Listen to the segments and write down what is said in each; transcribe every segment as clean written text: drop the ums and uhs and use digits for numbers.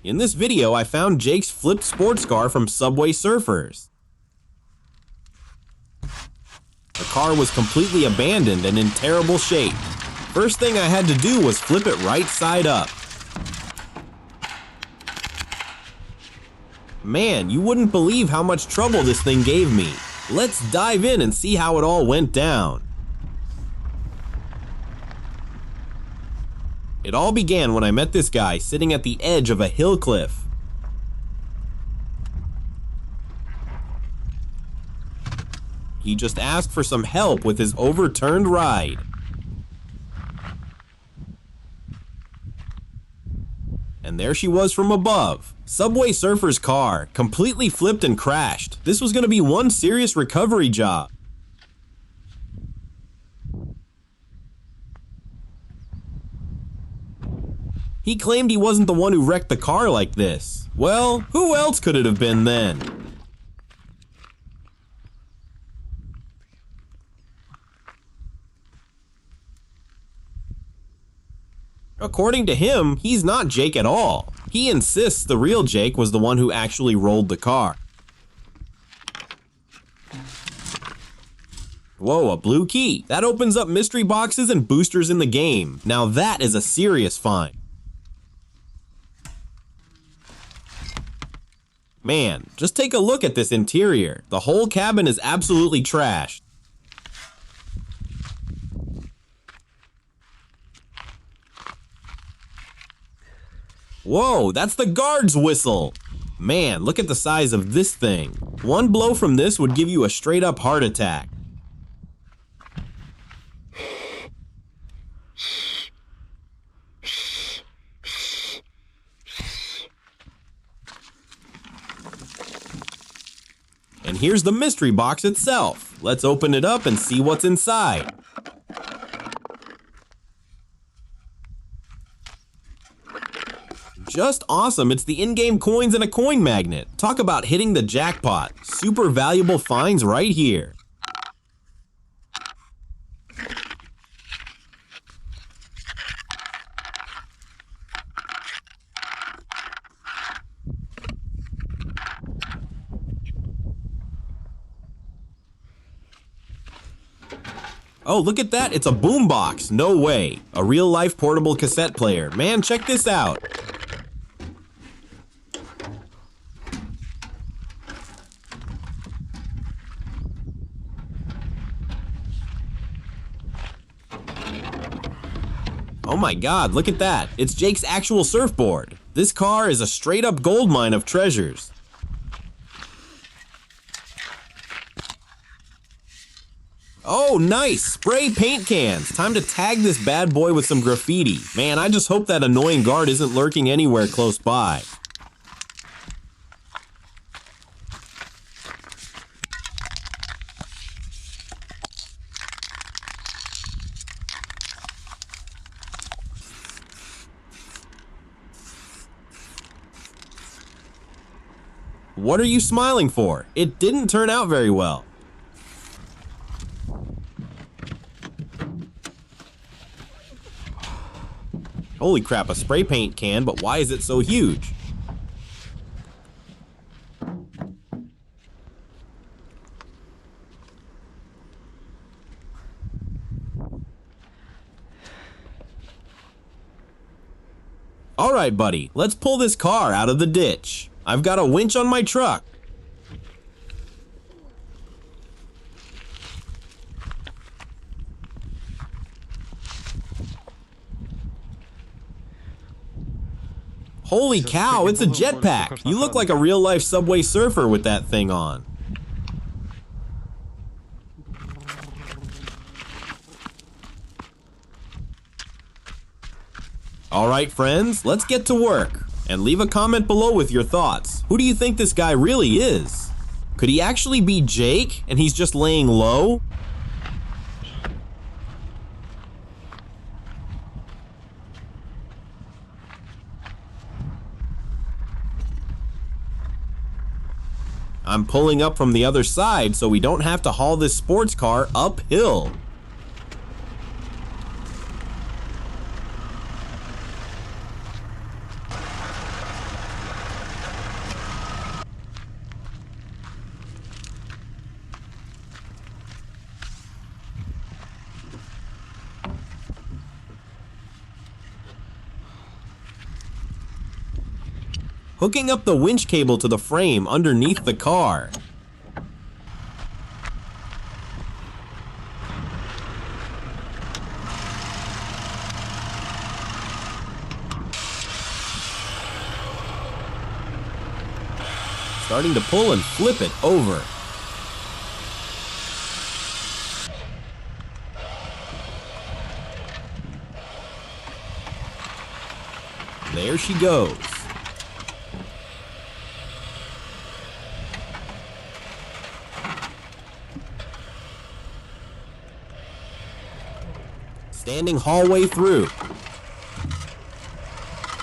In this video, I found Jake's flipped sports car from Subway Surfers. The car was completely abandoned and in terrible shape. First thing I had to do was flip it right side up. Man, you wouldn't believe how much trouble this thing gave me. Let's dive in and see how it all went down. It all began when I met this guy sitting at the edge of a hill cliff. He just asked for some help with his overturned ride. And there she was from above. Subway Surfer's car, completely flipped and crashed. This was going to be one serious recovery job. He claimed he wasn't the one who wrecked the car like this. Well, who else could it have been then? According to him, he's not Jake at all. He insists the real Jake was the one who actually rolled the car. Whoa, a blue key. That opens up mystery boxes and boosters in the game. Now that is a serious find. Man, just take a look at this interior. The whole cabin is absolutely trashed. Whoa, that's the guard's whistle! Man, look at the size of this thing. One blow from this would give you a straight up heart attack. And here's the mystery box itself. Let's open it up and see what's inside. Just awesome, it's the in-game coins and a coin magnet. Talk about hitting the jackpot. Super valuable finds right here. Oh, look at that, it's a boombox. No way. A real-life portable cassette player. Man, check this out. Oh my god, look at that. It's Jake's actual surfboard. This car is a straight-up goldmine of treasures. Oh, nice! Spray paint cans! Time to tag this bad boy with some graffiti. Man, I just hope that annoying guard isn't lurking anywhere close by. What are you smiling for? It didn't turn out very well. Holy crap, a spray paint can, but why is it so huge? Alright, buddy, let's pull this car out of the ditch. I've got a winch on my truck. Holy cow, it's a jetpack! You look like a real-life Subway Surfer with that thing on. Alright friends, let's get to work. And leave a comment below with your thoughts. Who do you think this guy really is? Could he actually be Jake and he's just laying low? I'm pulling up from the other side so we don't have to haul this sports car uphill. hooking up the winch cable to the frame underneath the car. Starting to pull and flip it over. There she goes. Standing hallway through.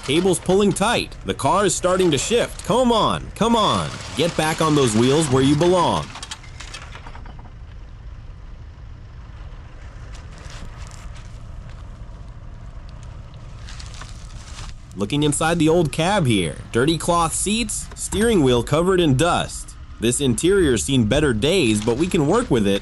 Cable's pulling tight. The car is starting to shift. Come on, come on. Get back on those wheels where you belong. Looking inside the old cab here. Dirty cloth seats, steering wheel covered in dust. This interior's seen better days, but we can work with it.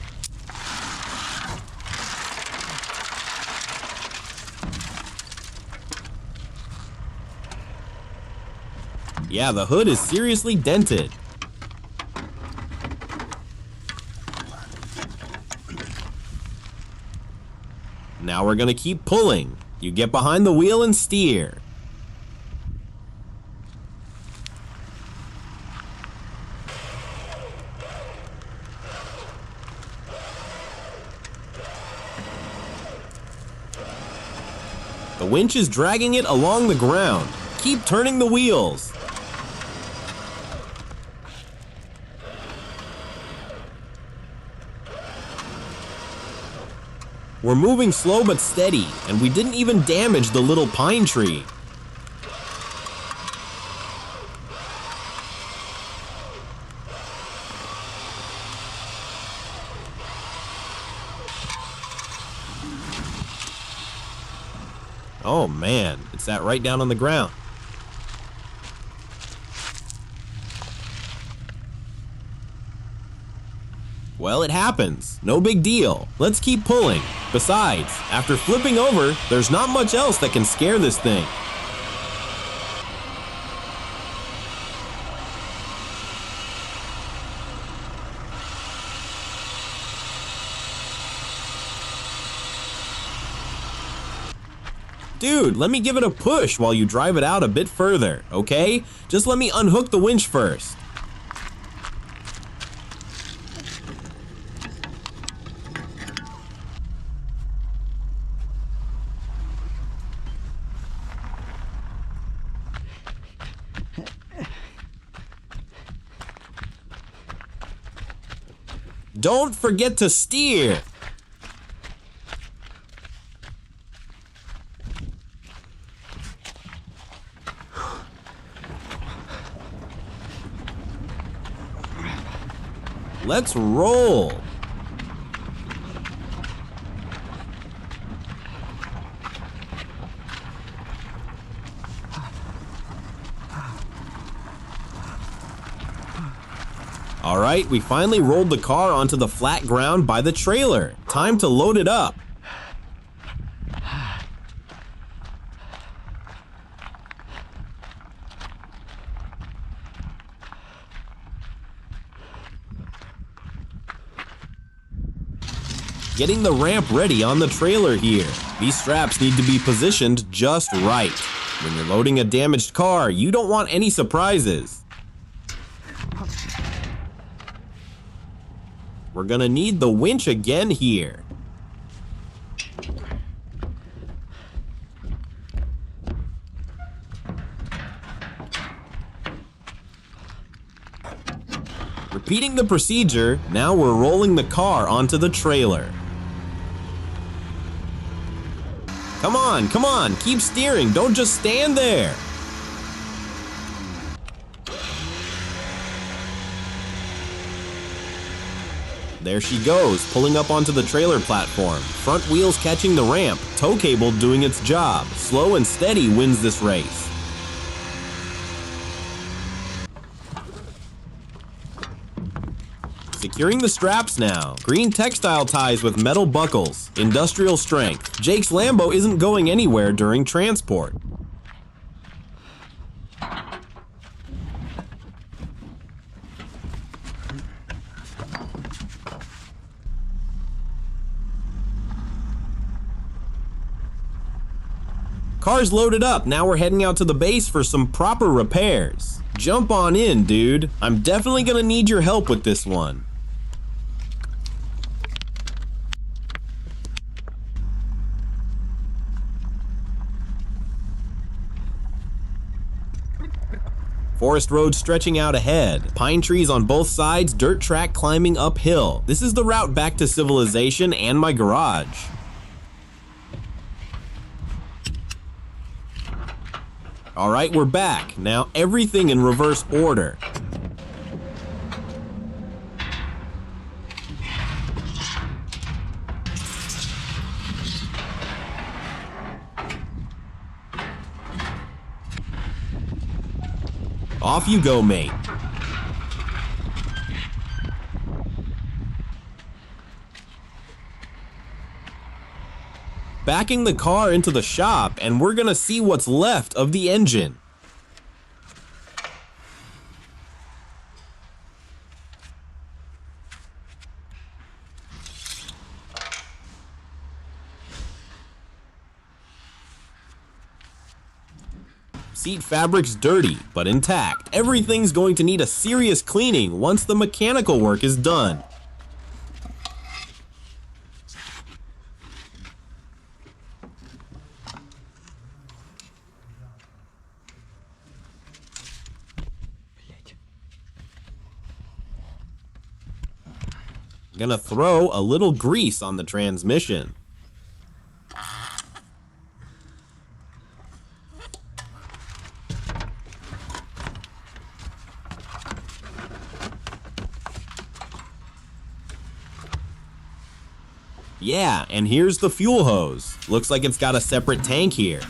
Yeah, the hood is seriously dented. Now we're gonna keep pulling. You get behind the wheel and steer. The winch is dragging it along the ground. Keep turning the wheels. We're moving slow but steady, and we didn't even damage the little pine tree. Oh man, it sat right down on the ground. Well, it happens. No big deal. Let's keep pulling. Besides, after flipping over, there's not much else that can scare this thing. Dude, let me give it a push while you drive it out a bit further, okay? Just let me unhook the winch first. Don't forget to steer. Let's roll. All right, we finally rolled the car onto the flat ground by the trailer. Time to load it up. Getting the ramp ready on the trailer here. These straps need to be positioned just right. When you're loading a damaged car, you don't want any surprises. We're gonna need the winch again here. Repeating the procedure, now we're rolling the car onto the trailer. Come on, keep steering, don't just stand there. There she goes, pulling up onto the trailer platform. Front wheels catching the ramp, tow cable doing its job. Slow and steady wins this race. Securing the straps now. Green textile ties with metal buckles. Industrial strength. Jake's Lambo isn't going anywhere during transport. Car's loaded up, now we're heading out to the base for some proper repairs. Jump on in, dude. I'm definitely gonna need your help with this one. Forest road stretching out ahead. Pine trees on both sides, dirt track climbing uphill. This is the route back to civilization and my garage. All right, we're back. Now everything in reverse order. Off you go, mate. Backing the car into the shop, and we're gonna see what's left of the engine. Seat fabric's dirty, but intact. Everything's going to need a serious cleaning once the mechanical work is done. Gonna throw a little grease on the transmission. Yeah, and here's the fuel hose. Looks like it's got a separate tank here.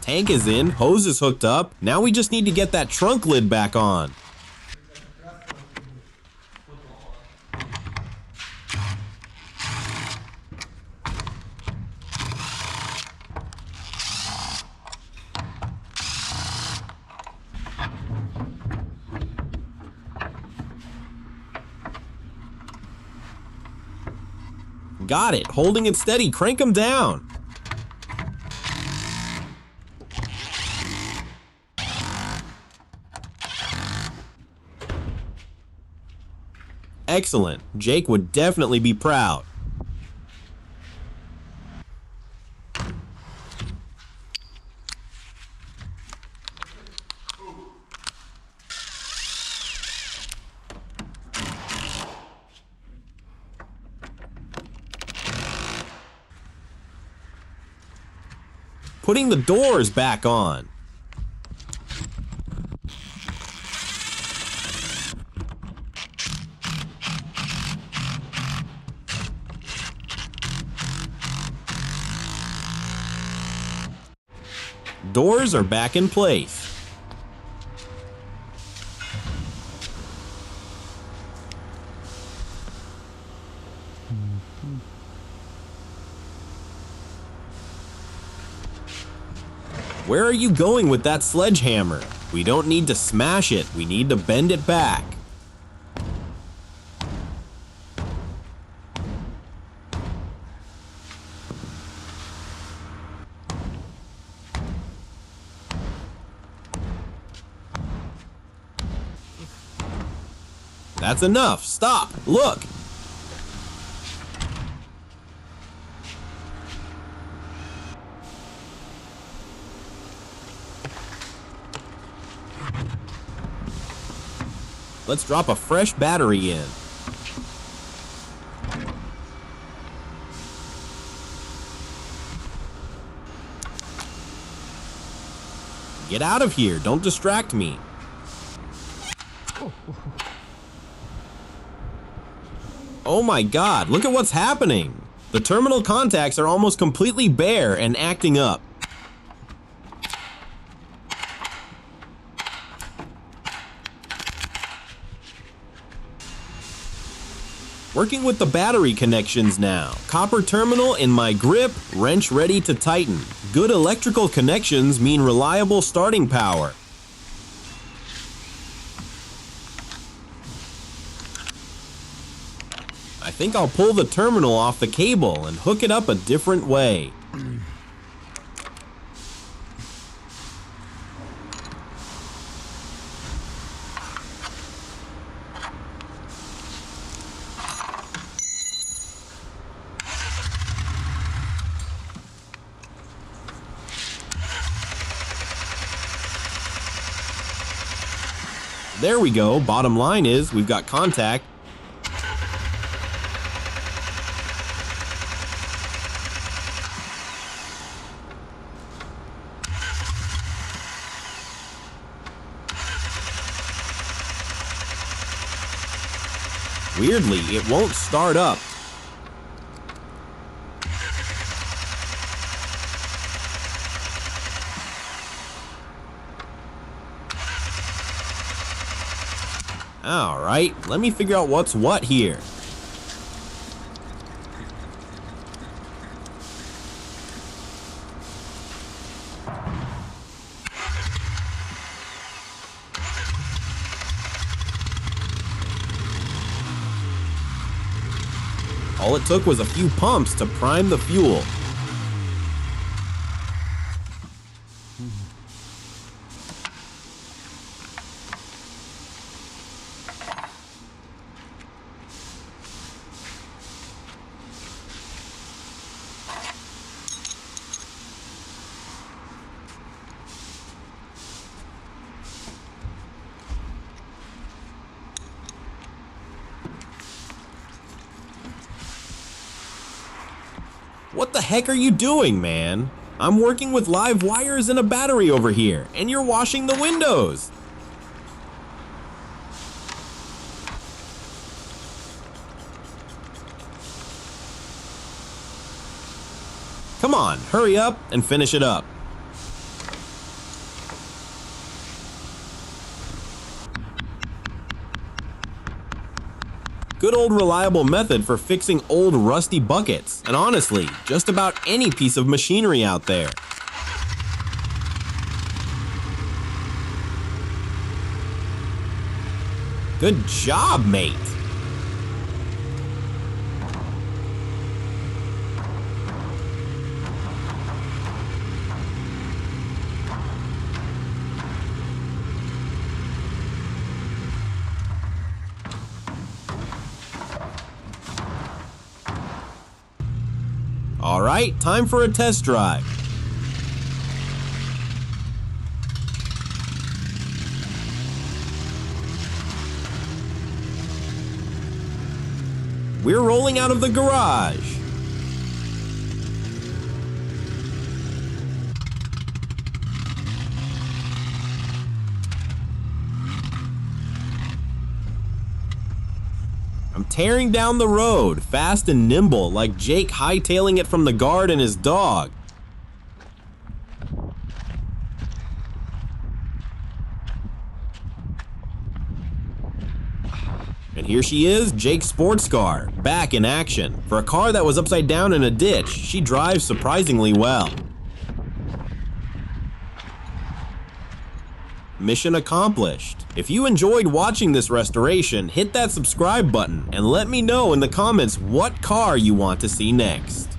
Tank is in, hose is hooked up. Now we just need to get that trunk lid back on. Got it. Holding it steady. Crank them down. Excellent. Jake would definitely be proud. Putting the doors back on. Doors are back in place. Where are you going with that sledgehammer? We don't need to smash it, we need to bend it back. That's enough. Stop. Look. Let's drop a fresh battery in. Get out of here. Don't distract me. Oh my God, look at what's happening. The terminal contacts are almost completely bare and acting up. Working with the battery connections now. Copper terminal in my grip, wrench ready to tighten. Good electrical connections mean reliable starting power. I think I'll pull the terminal off the cable and hook it up a different way. There we go. Bottom line is we've got contact. Weirdly, it won't start up. Alright, let me figure out what's what here. All it took was a few pumps to prime the fuel. What the heck are you doing, man? I'm working with live wires and a battery over here, and you're washing the windows. Come on, hurry up and finish it up. Good old reliable method for fixing old rusty buckets, and honestly, just about any piece of machinery out there. Good job, mate. All right, time for a test drive. We're rolling out of the garage. I'm tearing down the road, fast and nimble, like Jake hightailing it from the guard and his dog. And here she is, Jake's sports car, back in action. For a car that was upside down in a ditch, she drives surprisingly well. Mission accomplished. If you enjoyed watching this restoration, hit that subscribe button and let me know in the comments what car you want to see next.